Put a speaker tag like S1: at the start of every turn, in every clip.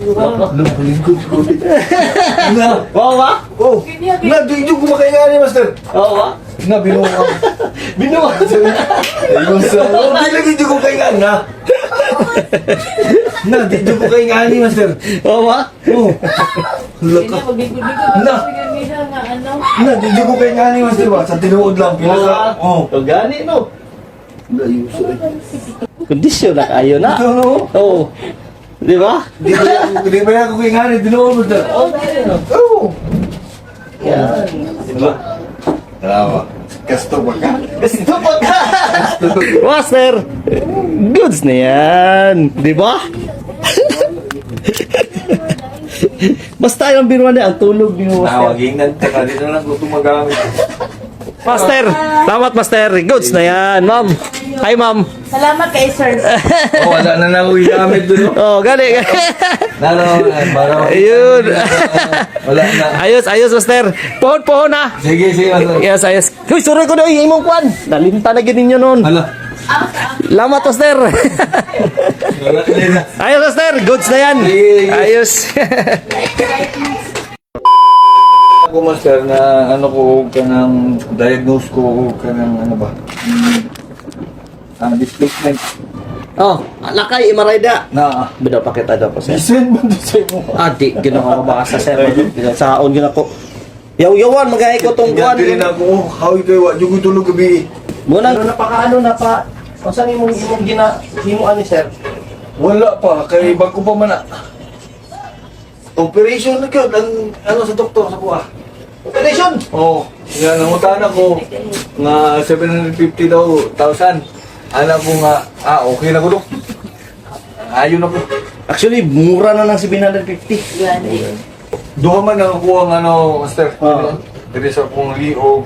S1: Lingkod ko. Na.
S2: Wow, ba?
S1: Oh. Na, di ko kumakain nga ni Master.
S2: Oo, ba?
S1: Na, binuha ka.
S2: Binuha.
S1: Ayun sa... Oh, di lagi di ko kain nga na. Na, di ko kain nga ni Master.
S2: Oo, ba?
S1: Oh. Laka. Na. Na, di ko kain nga ni Master ba? Sa tinuod lang. Pinaka. Oh.
S2: O gani, no?
S1: Layuso eh.
S2: Kondisyon na kayo na.
S1: Ito, no?
S2: Oo. Di ba?
S1: Di ba ako kain nga ni tinuod mo dyan?
S2: Oo, gani, no?
S1: Oh.
S2: Yan.
S1: Di ba? Tama. Gasto ba ka?
S2: Gusto pa ka! Master! Goods na yan! Di ba? Basta yung biruan na, ang tulog ni Master.
S1: Tawagin na. Taka dito na ko tumagamit.
S2: Master! Salamat, Master! Goods na yan, ma'am! Hi, ma'am!
S3: Salamat kay sir.
S1: Oh, wala na na ako igamit doon.
S2: Oh, gani!
S1: Parang...
S2: Ayun!
S1: Wala na.
S2: Ayos, Master! Pohon na!
S1: Sige, Master.
S2: Yes, ayos. Uy, sorry ko na yung imong kwan! Nalinta na ginin nyo nun!
S1: Hala.
S2: Salamat, Master!
S1: Wala na.
S2: Ayos, Master! Goods na yan!
S1: Sige.
S2: Ayos!
S1: Ako, Master, na ano ko ka ng diagnose ko ka ng ano ba? Displacement.
S2: Oh, lakay, imarayda!
S1: Na,
S2: Bida pa kita daw po, sir.
S1: listen mo doon sa mo.
S2: Di, ginawa ko makasa, sir. Saon gina ko. Yaw-yawan, magay ko tong kwan.
S1: Hindi rin ako, how kayo, wag yung tulog gabi.
S2: Muna, napakaano na pa. Kung saan imong himuan ni sir?
S1: Wala pa, kay bago pa man na. Operation na yun, ang ano sa doktor sa kuha.
S2: Operation!
S1: Oo, yan, nangutan ako nga 750 daw, 1,000. Alam ko nga, okay na ko dok. Ayun na po.
S2: Actually, mura na ng 750.
S3: Gani.
S1: Duha man nakakuha ang ano, Master.
S2: Oo.
S1: Diri sa kong liog.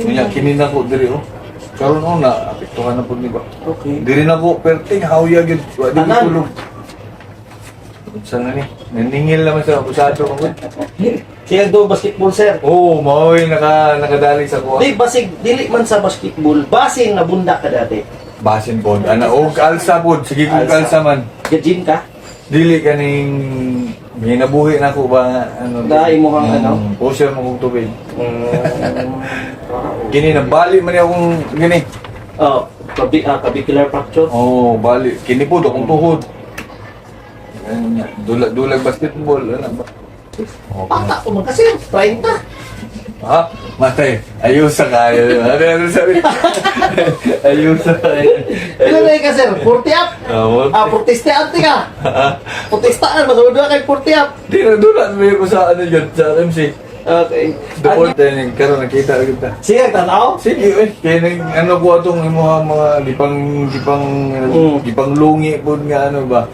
S1: Niya, kinin ako diri oh. Karon oh na, apektuhan na po ni ba?
S2: Okay.
S1: Diri na ko, perting, hawya gid. Wa di ko
S2: Tanan.
S1: tulog. Saan na ni? Naningil naman sa abusado ko.
S2: Siya do basketball, sir.
S1: Oo, maoy nakadali sa kuha.
S2: Di, basig, dili man sa basketball. Basing na bundak ka dati.
S1: Basin pod. Ana og alsa pod, sige kung
S2: Alsa.
S1: alsa man.
S2: Gajin ka?
S1: Dili kaning may nabuhi na ko ba ano.
S2: Dahil mo kang ano?
S1: Pusher mo kong tubig. Gini na bali man akong gini.
S2: Oh, clavicular fracture.
S1: Oh, bali. Kini po akong tuhod. Dulag basketball ano ba?
S2: Bata ko man kasi, 30.
S1: Ha? Matay. Ayos sa kayo. Ano sabi? Ayos sa kayo.
S2: Ilan na ka, sir? 40 up?
S1: Oh,
S2: 40 up ka. 40 masawad na kay 40 up.
S1: di na dulat mo ko sa ano yun, sa MC.
S2: Okay.
S1: Dapol tayo karon nakita kita.
S2: Sige, tanaw.
S1: Sige, kaya nang ano ko atong mga gipang lungi po nga ano ba?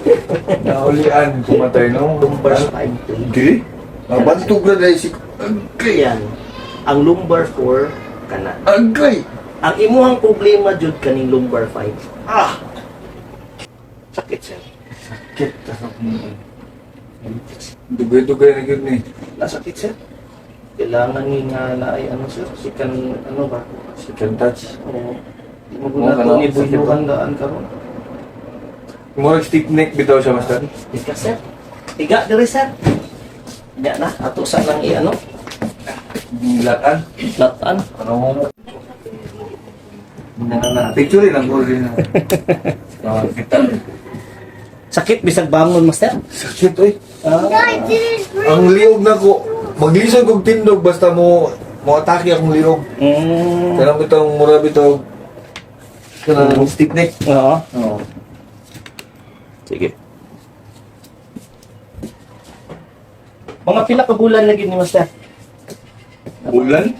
S1: Naulian, kumatay no?
S2: Lumbar spine.
S1: Di? Mabantog na dahil si... Agay!
S2: Yan. Ang lumbar 4 kana.
S1: Agay!
S2: Ang imuhang problema jud kaning lumbar 5. Sakit, sir.
S1: Sakit. Dugay-dugay na yun eh.
S2: Nasakit, sir. Kailangan ni nga na ay ano, sir. Sikan ano ba?
S1: Second touch.
S2: Oo. Maguna to ni buyuhan daan karon.
S1: More stiff neck bitaw siya, Master.
S2: Ika, sir. Tiga diri, sir. Nya na ato sa nang i-ano?
S1: Latan.
S2: Latan.
S1: Ano mo? Picture rin ang ko rin. Kita.
S2: Sakit bisag bangon, master.
S1: Sakit eh.
S2: Ah.
S1: Ang liog na ko. Maglisod kong tindog basta mo atake akong liog. Kaya mo itong mura bitaw. Kanang stiff neck.
S2: Oo.
S1: Oo.
S2: Sige. Mga pila ka bulan lagi ni master.
S1: Bulan?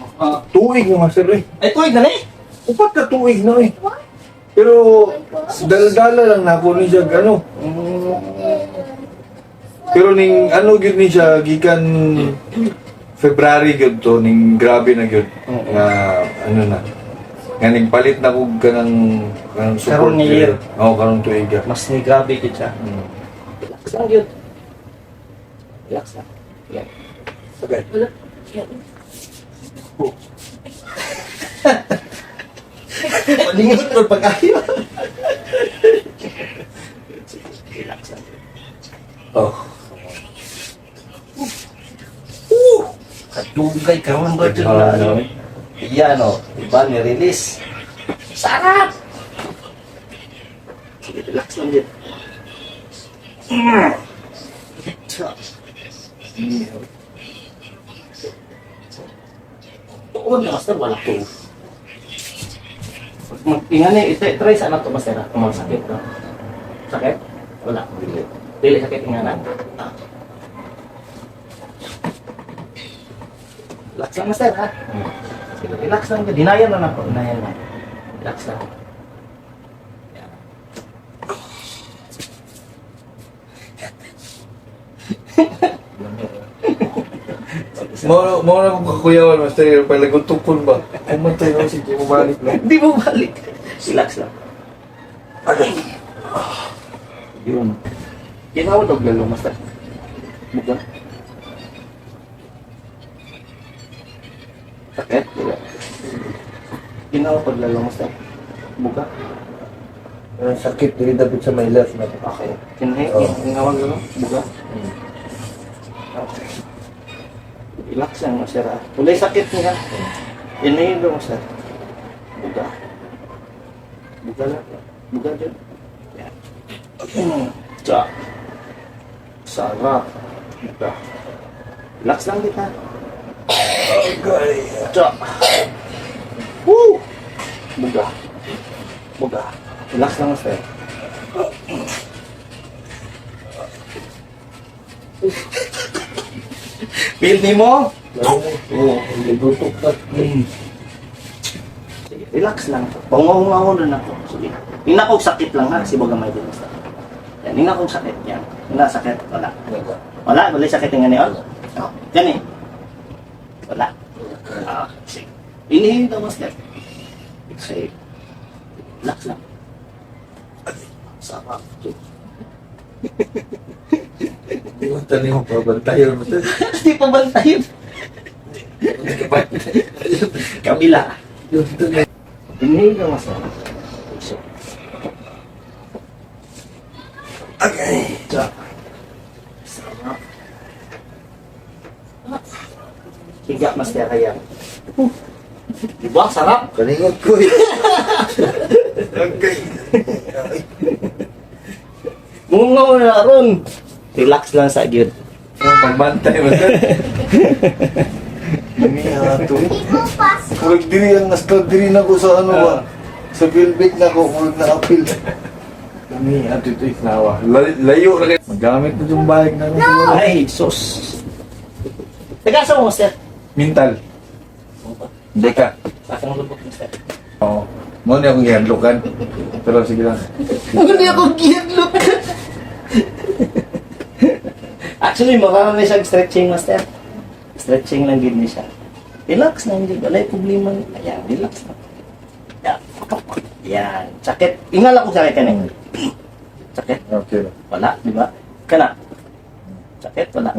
S1: Tuig na, Master eh.
S2: Ay, tuig na ni.
S1: Upat na tuig na eh. Pero dala-dala lang na ako ni siya ano. Pero ning ano gyud ni siya gikan February gyud to ning grabe na gyud. Nga ano na. Nga ning palit na ko kanang support.
S2: Karon nga year.
S1: Oo, karong tuig.
S2: Mas ni grabe gid siya. Relax lang yun. Relax lang. Yan.
S1: Okay.
S2: Palingot mo pag-ayo. Relax lang.
S1: Oh.
S2: Kadugay ka man ba dyan na ano? Yan o, diba, nirelease. Sarap! Sige, relax lang din. Tuon na, master, wala to. Ingan eh, try sa anak to, master, kung sakit no? Sakit? Wala. Dili sakit inganan. Relax lang, master, ha? Sige, relax lang. Dinayan na ako. Dinayan na. Relax lang. Yan.
S1: Mo na kong kakuyawan, Master. Pala gutukon ba? Pumatay na sige, bumalik na.
S2: Hindi mo balik. Relax lang. Okay. Yun. Ginawa daw galo, master. Buka. Sakit? Wala. Ginawa paglalo, master. Buka.
S1: Sakit, hindi dapat sa may left na.
S2: Okay. Ginawa galo? Buka. Okay. Relax lang, master. Tulay sakit niya. Inhale mo, master. Buka. Buka lang. Buka dyan. Yan. Tsa. Sarap. Buka. Relax lang kita.
S1: Okay.
S2: Tsa. Woo! Buka. Buka. Relax lang, master. Feel ni mo? Oo.
S1: Gutok na.
S2: Sige, relax lang. Pangungahon rin ako. Sige. Tingnan ko sakit lang ha. Kasi baga may din. Yan, tingnan ko sakit. Yan. Tingnan sakit. Wala. Wala? Wala sakit yung ganyan? Oh. Yan eh. Wala. Ah, sige. Inhale daw, master. Exhale. Relax lang. Sarap.
S1: Hindi mo tanin mo pabantayan mo.
S2: Hindi pa bantayin. Kabila. Inhale daw, master. Exhale.
S1: Okay.
S2: Sarap. Sarap. Higa, master, kaya. Diba? Sarap.
S1: Kalingot ko eh. Okay.
S2: Mungaw na ron. Relax lang sa gyud.
S1: Pagbantay mo. Hindi ato. Kurag diri ang naskag diri na ko sa ano ba? Sa Bilbig na ko, kurag na apil. Kami ato ito iknawa. Layo na kayo. Magamit na yung balik na siguro.
S2: Ay, sus. Tagasa mo, master.
S1: Mental. Hindi ka.
S2: Sakang lubot, master.
S1: Oo. Mo na akong ihandlokan. Pero sige lang.
S2: Hindi ako giadlook. Actually, marami na siyang stretching, master. Stretching lang din niya siya. Relax lang din. Wala yung problema. Ayan, relax lang. Yan. Yan. Sakit. Ingal ako sakit ka na. Sakit.
S1: Okay.
S2: Wala, di ba? Kana. Sakit, wala.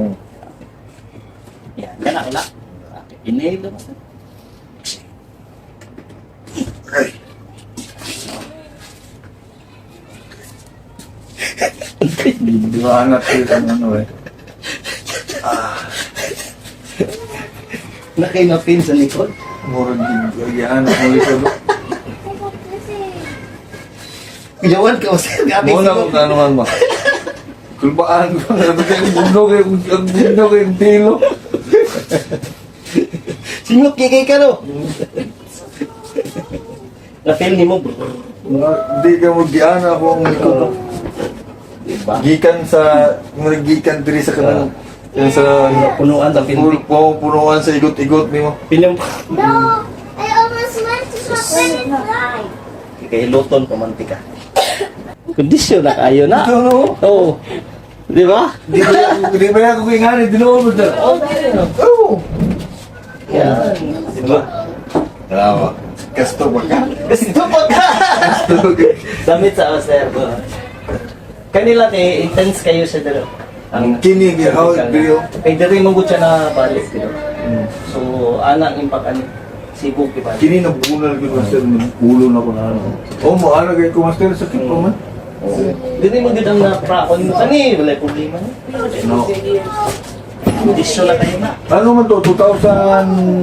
S2: Yan. Kana, wala. Okay. Inhale lang, master.
S1: Ay. Hindi ba hanap ko yung ano eh.
S2: Nakinapin sa likod.
S1: Murag din. Yan, ako ito.
S2: Yawan ka, master.
S1: Muna kung tanuhan mo. Kulbaan ko. Sabi kayo, ang bundo kayong tilo.
S2: Singot kikay ka, no? Na-feel ni mo, bro.
S1: Hindi ka mag-giana ako ang likod.
S2: Diba?
S1: Gikan sa, gikan diri sa kanang, yan sa,
S2: Punuan sa pinti.
S1: punuan sa igot-igot ni mo.
S2: Pinang
S3: No, I almost went to something and cried.
S2: kay Luton pamantika. Kondisyon na kayo na.
S1: Ito no?
S2: Oo. Di ba?
S1: Di ba ako kingani, dinuwa mo dyan? Oo.
S2: Yan.
S1: Diba? Tama. Kasto ba ka?
S2: Kasi ito pa ka. Damit sa master ko. Kanila te, intense kayo sa dalo. Ang
S1: Kinig, how it be you?
S2: kay diri mo gud siya na balik dito. So ana impact ani sibuk di ba?
S1: Kini na bunal ko master, ulo na ko na ano. Oh, mo ano kay ko master, sakit pa man?
S2: Dili mo gid ang naprakon mo kani, wala problema.
S1: No.
S2: Kondisyon na kayo na.
S1: Ano man to? 2010,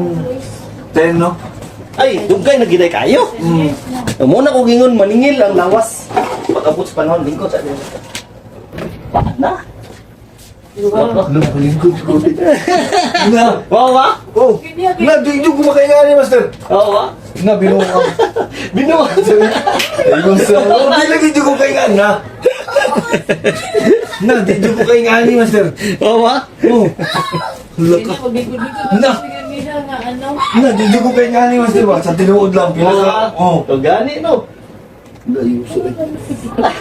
S1: no?
S2: Ay, dugay na giday kayo. Muna ko gingon maningil ang lawas. Pag-abot sa panahon lingkod sa dinto. Na.
S1: Ano, lingkod ko. Na,
S2: Wow, wa?
S1: oh, na, di ko makaingani, master.
S2: Oo, wa?
S1: Na, binuha ko.
S2: Binuwa.
S1: Ayun sa, oh, di lagi di ko kaingani, na. Na, di ko kaingani, master.
S2: Oo, wa?
S1: Oh, laka. Na,
S3: Ano?
S1: na, di ko kaingani, master, ba? Sa tinuod lang, pinaka. Oh,
S2: To gani no.
S1: layuso eh.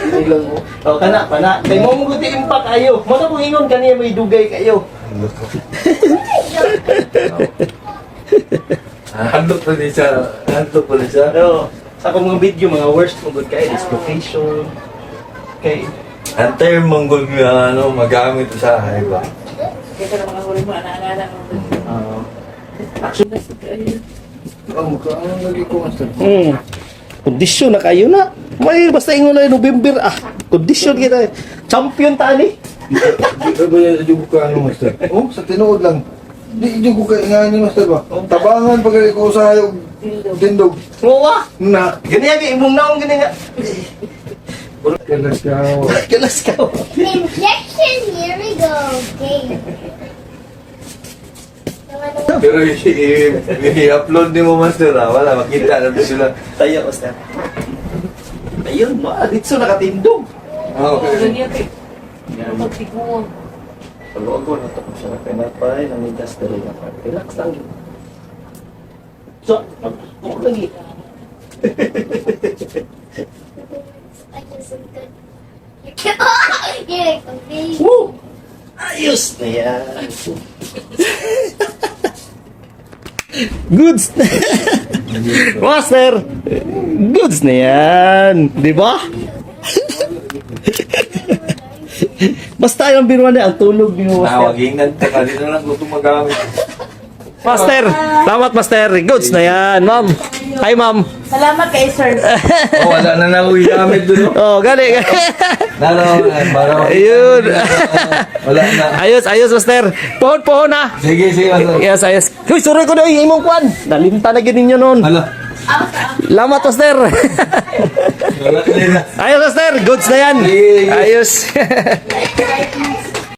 S1: Ay lang, oh.
S2: O kana, pana. Kay mo muguti impak kayo. Mo na ingon kaniya may dugay kayo.
S1: Handok pa din siya. Handok pa din siya.
S2: Pero sa akong mga video, mga worst mo good kay dislocation. Kay
S1: Ang term manggol nga ano, magamit sa iba.
S4: Kaya mga huli mo, anak-anak mo.
S2: actually,
S1: Ang mukha, ano lagi ko, master?
S2: kondisyon na kayo na. May basta ingon na November kondisyon kita. Champion tani.
S1: Di ba yan yung mukha, ano, master? Oh, sa tinuod lang. Di ko kaingani, master ba? Tabangan pag ko sa hayog. Tindog.
S2: Wa.
S1: Na.
S2: Gani abi imong naong gani nga.
S1: Kalas ka.
S2: Kalas ka.
S3: Injection, here we go. Okay.
S1: Pero i-upload ni mo, master, wala, makita na sila.
S2: Tayo, Oster. Ayun, dito nakatindog.
S1: Okay.
S4: Ganyan kay. Magtiguan.
S2: Palo ako na ito kung siya na pinapay, namigas dali na pa. Relax lang yun. So, ako lagi.
S3: I just am good. You're confused.
S2: Woo! Ayos na yan. Goods! Master! Goods na yan. Di ba? Basta yung biruan niya, ang tulog ni mo, Master.
S1: Nawagingan ka, kanina lang ko ito magamit.
S2: Master! Salamat, Master. Goods na yan, ma'am. Hi, ma'am.
S4: Salamat kay sir.
S1: Oh, wala na na ako gamit doon.
S2: Oh, gali.
S1: Nalo,
S2: Ayun.
S1: wala na.
S2: Ayos, Master. Pohon na.
S1: Sige, master.
S2: Yes, ayos. Uy, sorry ko na yung imong kwan. Nalimta na ginin nyo nun.
S1: Hala.
S2: Salamat, Master.
S1: Wala na.
S2: Ayos, Master. Goods na yan.
S1: Sige.
S2: Ayos.